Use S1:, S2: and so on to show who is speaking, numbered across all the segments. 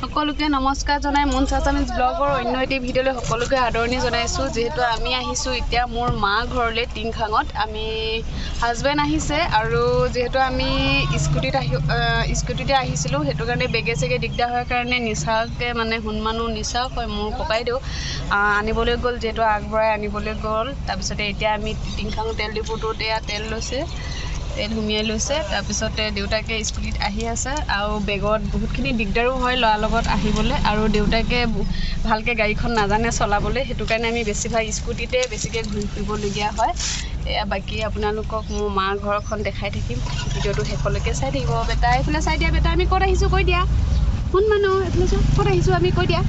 S1: সকলোকে নমস্কাৰ জনাই মুন চাচামিজ ব্লগৰ অন্য এটি ভিডিঅ'লৈ সকলোকে আদৰণি জনাইছোঁ। যিহেতু আমি আহিছোঁ এতিয়া মোৰ মা ঘৰলৈ টিংখাঙত। আমি হাজবেণ্ড আহিছে আৰু যিহেতু আমি স্কুটিতে আহিছিলোঁ, সেইটো কাৰণে বেগে চেগে দিগদাৰ হোৱাৰ কাৰণে নিচাকৈ মানে মানুহ নিচাও হয় মোৰ ককাইদেউ আনিবলৈ গ'ল, যিহেতু আগবঢ়াই আনিবলৈ গ'ল। তাৰপিছতে এতিয়া আমি টিংখাং তেল ডিপুটোত এয়া তেল লৈছে, তেল সুমিয়াই লৈছে। তাৰপিছতে দেউতাকে স্কুটিত আহি আছে আৰু বেগত বহুতখিনি দিগদাৰো হয় ল'ৰাৰ লগত আহিবলৈ, আৰু দেউতাকে ভালকৈ গাড়ীখন নাজানে চলাবলৈ, সেইটো কাৰণে আমি বেছিভাগ স্কুটিতে বেছিকৈ ঘূৰি ফুৰিবলগীয়া হয়। এয়া বাকী আপোনালোকক মোৰ মাৰ ঘৰখন দেখাই থাকিম, ভিডিঅ'টো শেষলৈকে চাই থাকিব। বেটা এইফালে চাই দিয়া, বেটা আমি ক'ত আহিছোঁ কৈ দিয়া। কোন মানুহ এইফালে চোৱা, ক'ত আহিছোঁ আমি কৈ দিয়া,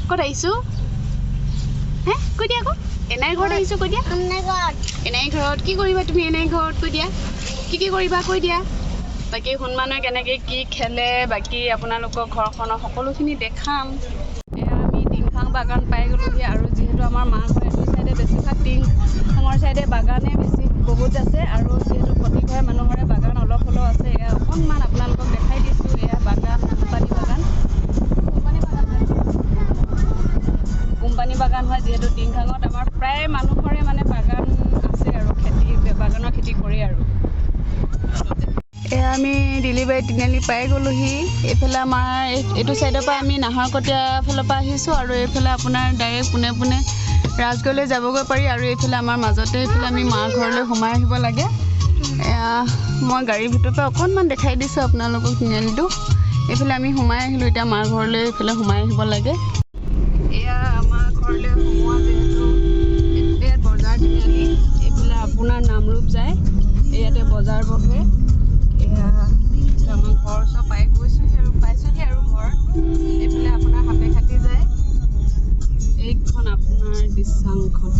S1: ক'ত আহিছোঁ হে কৈ দিয়া আকৌ। এনাই ঘৰত আহিছোঁ কৈ দিয়া। এনাই ঘৰত কি কৰিবা তুমি? এনাই ঘৰত কৈ দিয়া, কি কৰিবা কৈ দিয়া। বাকী মানুহে কেনেকৈ কি খেলে, বাকী আপোনালোকৰ ঘৰখনৰ সকলোখিনি দেখাম। এয়া আমি টিংখাং বাগান পাই গ'লোহি, আৰু যিহেতু আমাৰ মা ঘৰ এইটো চাইডে বেছিভাগ টিংখাঙৰ চাইডে বাগানে বহুত আছে, আৰু যিহেতু প্ৰতি ঘৰে মানুহৰে বাগান অলপ হ'লেও আছে। এয়া অকণমান আপোনালোকক দেখাই দিছোঁ। এয়া বাগান কোম্পানী বাগান হয়, যিহেতু টিংখাঙত আমাৰ প্ৰায় মানুহৰে মানে বাগান আছে আৰু বাগানৰ খেতি কৰে। আৰু এয়া আমি দিলিবাৰী তিনিআলি পাই গ'লোহি। এইফালে আমাৰ এইটো চাইডৰ পৰা আমি নাহৰকটীয়া ফালৰ পৰা আহিছোঁ, আৰু এইফালে আপোনাৰ ডাইৰেক্ট পোনে ৰাজগড়লৈ যাবগৈ পাৰি, আৰু এইফালে আমাৰ মাজতে এইফালে আমি মাৰ ঘৰলৈ সোমাই আহিব লাগে। এয়া মই গাড়ীৰ ভিতৰৰ পৰা অকণমান দেখাই দিছোঁ আপোনালোকক তিনিআলিটো। এইফালে আমি সোমাই আহিলোঁ, এতিয়া মাৰ ঘৰলৈ এইফালে সোমাই আহিব লাগে। এয়া আমাৰ ঘৰলৈ সোমোৱা, যিহেতু ইয়াত বজাৰ তিনিআলি, এইফালে আপোনাৰ নামৰূপ যায়, ইয়াতে বজাৰ বহে। এয়া আমাৰ ঘৰ ওচৰ পাই গৈছোঁহি আৰু ঘৰ এইফালে আপোনাৰ হাতে খাটি যায়। এইখন আপোনাৰ দিচাংখন,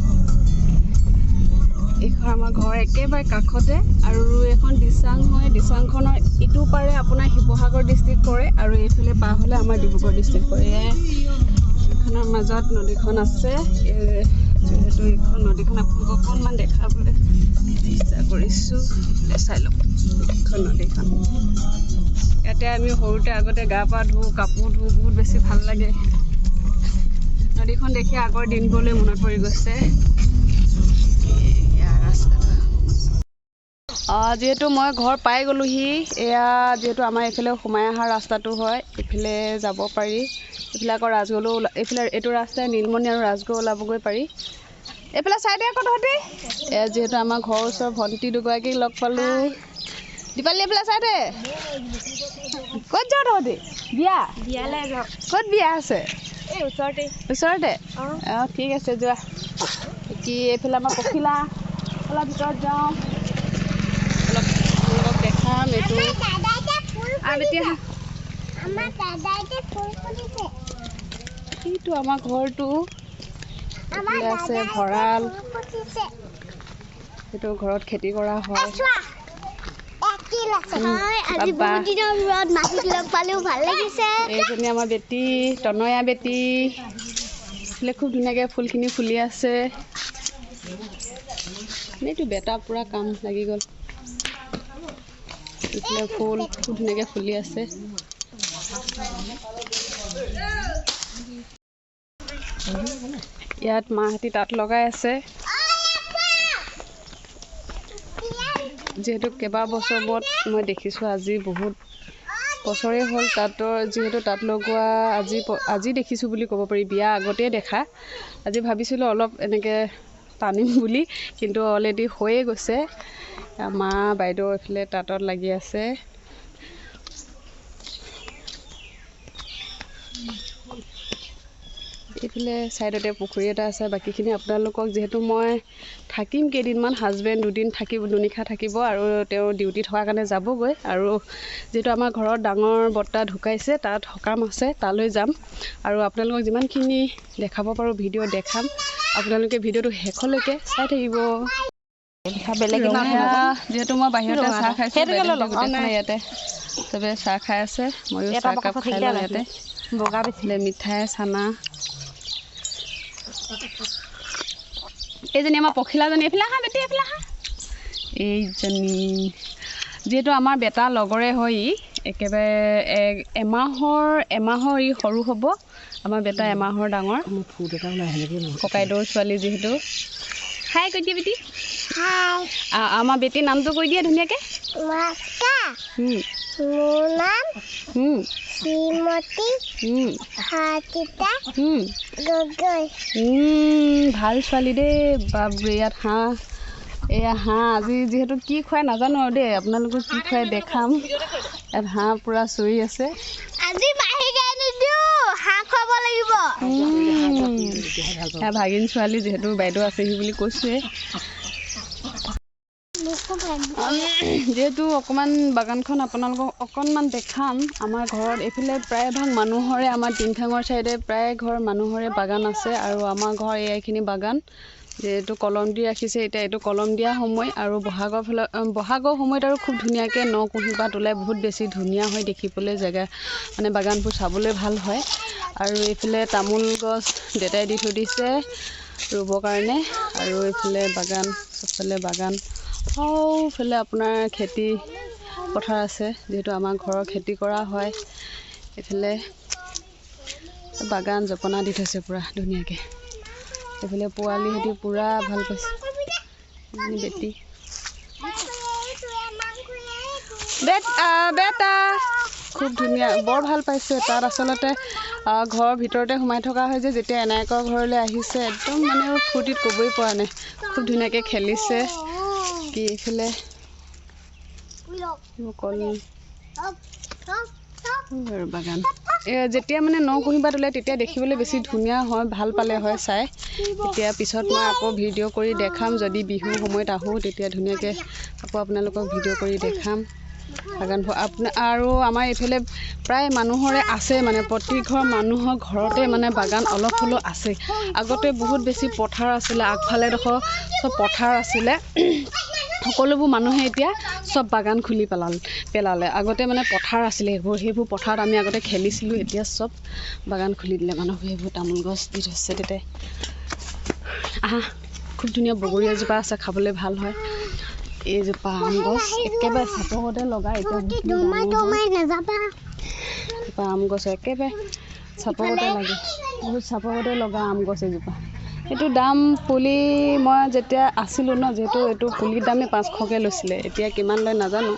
S1: এইখন আমাৰ ঘৰ একেবাৰে কাষতে, আৰু এইখন দিচাং হয়। দিচাংখনৰ ইটো পাৰে আপোনাৰ শিৱসাগৰ ডিষ্ট্ৰিক্ট পৰে, আৰু এইফালে পাৰ হ'লে আমাৰ ডিব্ৰুগড় ডিষ্ট্ৰিক্ট পৰে। এইখনৰ মাজত নদীখন আছে, যিহেতু এইখন নদীখন আপোনালোকক অকণমান দেখাবলৈ চেষ্টা কৰিছোঁ। চাই লওক এইখন নদীখন। ইয়াতে আমি সৰুতে আগতে গা পা ধুওঁ, কাপোৰ ধুওঁ, বহুত বেছি ভাল লাগে। নদীখন দেখি আগৰ দিনবোৰলৈ মনত পৰি গৈছে। যিহেতু মই ঘৰ পাই গ'লোহি, এয়া যিহেতু আমাৰ এইফালে সোমাই অহা ৰাস্তাটো হয়, এইফালে যাব পাৰি। এইফালে আকৌ ৰাজগড়লৈও এইফালে এইটো ৰাস্তাই নীলমণি আৰু ৰাজগড় ওলাবগৈ পাৰি। এইফালে চাইডে আকৌ তহঁতি যিহেতু আমাৰ ঘৰৰ ওচৰৰ ভণ্টি দুগৰাকীক লগ পালোঁ। দীপালী এইফালে চাইডে ক'ত যাওঁ তহঁতি? বিয়ালৈ যাওঁ। ক'ত বিয়া আছে? এই ওচৰতে। অঁ ঠিক আছে যোৱা। কি এইফালে আমাৰ পখিলা অলপ ভিতৰত যাওঁ, অলপ দেখাম। এইটো এইটো আমাৰ ঘৰটো আছে, ভঁৰাল। সেইটো ঘৰত খেতি কৰা হয়। এইজনী আমাৰ বেটী, তনয়া বেটী। খুব ধুনীয়াকৈ ফুলখিনি ফুলি আছে। এইটো বেটা পূৰা কাম লাগি গ'ল। এইফালে ফুল খুব ধুনীয়াকৈ ফুলি আছে। ইয়াত মাহঁতি তাঁত লগাই আছে। যিহেতু কেইবাবছৰ মূৰত মই দেখিছোঁ, আজি বহুত বছৰেই হ'ল যিহেতু তাঁত লগোৱা আজি দেখিছোঁ বুলি ক'ব পাৰি। বিয়া আগতেই দেখা। আজি ভাবিছিলোঁ অলপ এনেকৈ টানিম বুলি, কিন্তু অলৰেডি হৈয়ে গৈছে। মা বাইদেউ এইফালে তাঁতত লাগি আছে। এইফালে ছাইডতে পুখুৰী এটা আছে। বাকীখিনি আপোনালোকক, যিহেতু মই থাকিম কেইদিনমান, হাজবেণ্ড দুনিশা থাকিব, আৰু তেওঁ ডিউটি থকাৰ কাৰণে যাবগৈ। আৰু যিহেতু আমাৰ ঘৰত ডাঙৰ বৰ্তা ঢুকাইছে, তাত সকাম আছে, তালৈ যাম। আৰু আপোনালোকক যিমানখিনি দেখাব পাৰোঁ ভিডিঅ' দেখাম। আপোনালোকে ভিডিঅ'টো শেষলৈকে চাই থাকিব। যিহেতু মই বাহিৰতে চাহ খাইছোঁ, ইয়াতে চবে চাহ খাই আছে, ময়ো চাহ কাপ খাই লওঁ ইয়াতে। বগা বেছিলে মিঠাই চানা। এইজনী আমাৰ পখিলাজনী, এইফালে আহা বেটি, এইফালে আহা। এইজনী যিহেতু আমাৰ বেটা লগৰে হয়, একেবাৰে এমাহৰ ই সৰু হ'ব আমাৰ বেটা এমাহৰ ডাঙৰ ককাইদেউৰ ছোৱালী যিহেতু হাই কৈ দিয়া বেটি আমাৰ বেটিৰ নামটো কৈ দিয়া ধুনীয়াকৈ ভাল ছোৱালী দেই বাপৰে ইয়াত হাঁহ এয়া হাঁহ আজি যিহেতু কি খুৱাই নাজানো আৰু দেই আপোনালোকক কি খুৱাই দেখাম ইয়াত হাঁহ পূৰা চৰি আছে ভাগিন ছোৱালী যিহেতু বাইদেউ আছেহি বুলি কৈছোৱে যিহেতু অকণমান বাগানখন আপোনালোকক অকণমান দেখাম আমাৰ ঘৰত এইফালে প্ৰায়ভাগ মানুহৰে আমাৰ টিংখাঙৰ চাইডে প্ৰায় ঘৰ মানুহৰে বাগান আছে আৰু আমাৰ ঘৰ এইখিনি বাগান যিহেতু কলম দি ৰাখিছে এতিয়া এইটো কলম দিয়া সময় আৰু বহাগৰ সময়ত আৰু খুব ধুনীয়াকৈ কুঁহিপাত ওলাই বহুত বেছি ধুনীয়া হয় দেখিবলৈ জেগা মানে বাগানবোৰ চাবলৈ ভাল হয় আৰু এইফালে তামোল গছ দেউতাই দি থৈ দিছে ৰুবৰ কাৰণে আৰু এইফালে বাগান চবফালে বাগান সৌফালে আপোনাৰ খেতি পথাৰ আছে যিহেতু আমাৰ ঘৰৰ খেতি কৰা হয় এইফালে বাগান জপনা দি থৈছে পূৰা ধুনীয়াকৈ এইফালে পোৱালিহঁতি পূৰা ভাল পাইছে বেটি বেটা খুব ধুনীয়া বৰ ভাল পাইছে তাত আচলতে ঘৰৰ ভিতৰতে সোমাই থকা হয় যে যেতিয়া এনায়েকৰ ঘৰলৈ আহিছে একদম মানে ফূৰ্তিত ক'বই পৰা নাই খুব ধুনীয়াকৈ খেলিছে কি এইফালে বাগান যেতিয়া মানে কুঁহিপাত ওলায় তেতিয়া দেখিবলৈ বেছি ধুনীয়া হয় ভাল পালে হয় চাই এতিয়া পিছত মই আকৌ ভিডিঅ' কৰি দেখাম যদি বিহুৰ সময়ত আহোঁ তেতিয়া ধুনীয়াকৈ আকৌ আপোনালোকক ভিডিঅ' কৰি দেখাম বাগানবোৰ আৰু আমাৰ এইফালে প্ৰায় মানুহৰে আছে মানে প্ৰতি ঘৰ মানুহৰ ঘৰতে মানে বাগান অলপ হ'লেও আছে আগতে বহুত বেছি পথাৰ আছিলে আগফালে ডোখৰ চব পথাৰ আছিলে সকলোবোৰ মানুহে এতিয়া চব বাগান খুলি পেলালে আগতে মানে পথাৰ আছিলে সেইবোৰ পথাৰত আমি আগতে খেলিছিলোঁ এতিয়া চব বাগান খুলি দিলে মানুহবোৰে সেইবোৰ তামোল গছ দি থৈছে তেতিয়া খুব ধুনীয়া বগৰী এজোপা আছে খাবলৈ ভাল হয় এইজোপা আম গছ একেবাৰে চাপৰতে লগা এতিয়া আম গছ একেবাৰে চাপৰতে লাগে বহুত চাপৰতে লগা আম গছ এজোপা এইটো দাম পুলি মই যেতিয়া আছিলোঁ ন যিহেতু এইটো পুলিৰ দামে 500কৈ লৈছিলে এতিয়া কিমান লয় নাজানো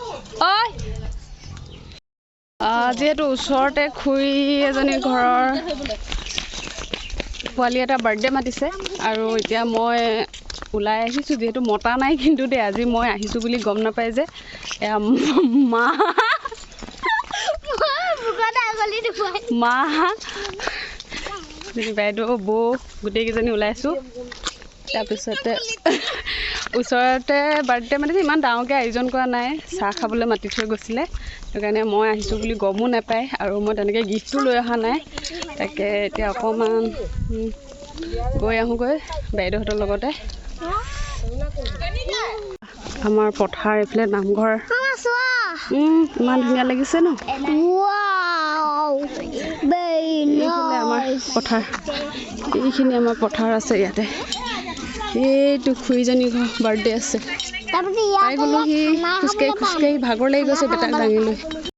S1: যিহেতু ওচৰতে খুৰী এজনী ঘৰৰ পোৱালি এটা বাৰ্থডে মাতিছে আৰু এতিয়া মই ওলাই আহিছোঁ যিহেতু মতা নাই কিন্তু দেই আজি মই আহিছোঁ বুলি গম নাপায় যে মা বাইদেউ বৌ গোটেইকেইজনী ওলাইছোঁ তাৰপিছতে ওচৰতে বাৰ্থডে মাতিছে ইমান ডাঙৰকৈ আয়োজন কৰা নাই চাহ খাবলৈ মাতি থৈ গৈছিলে সেইকাৰণে মই আহিছোঁ বুলি গমো নাপায় আৰু মই তেনেকৈ গিফ্টো লৈ অহা নাই তাকে এতিয়া অকণমান গৈ আহোঁগৈ বাইদেউহঁতৰ লগতে আমাৰ পথাৰ এইফালে নামঘৰ ইমান ধুনীয়া লাগিছে ন এইফালে আমাৰ পথাৰ এইখিনি আমাৰ পথাৰ আছে ইয়াতে এইটো খুৰীজনী ঘৰ বাৰ্থডে আছে তাই গ'লো সি খোজকাঢ়ি ভাগৰ লাগি গৈছে বেটাক দাঙি লৈ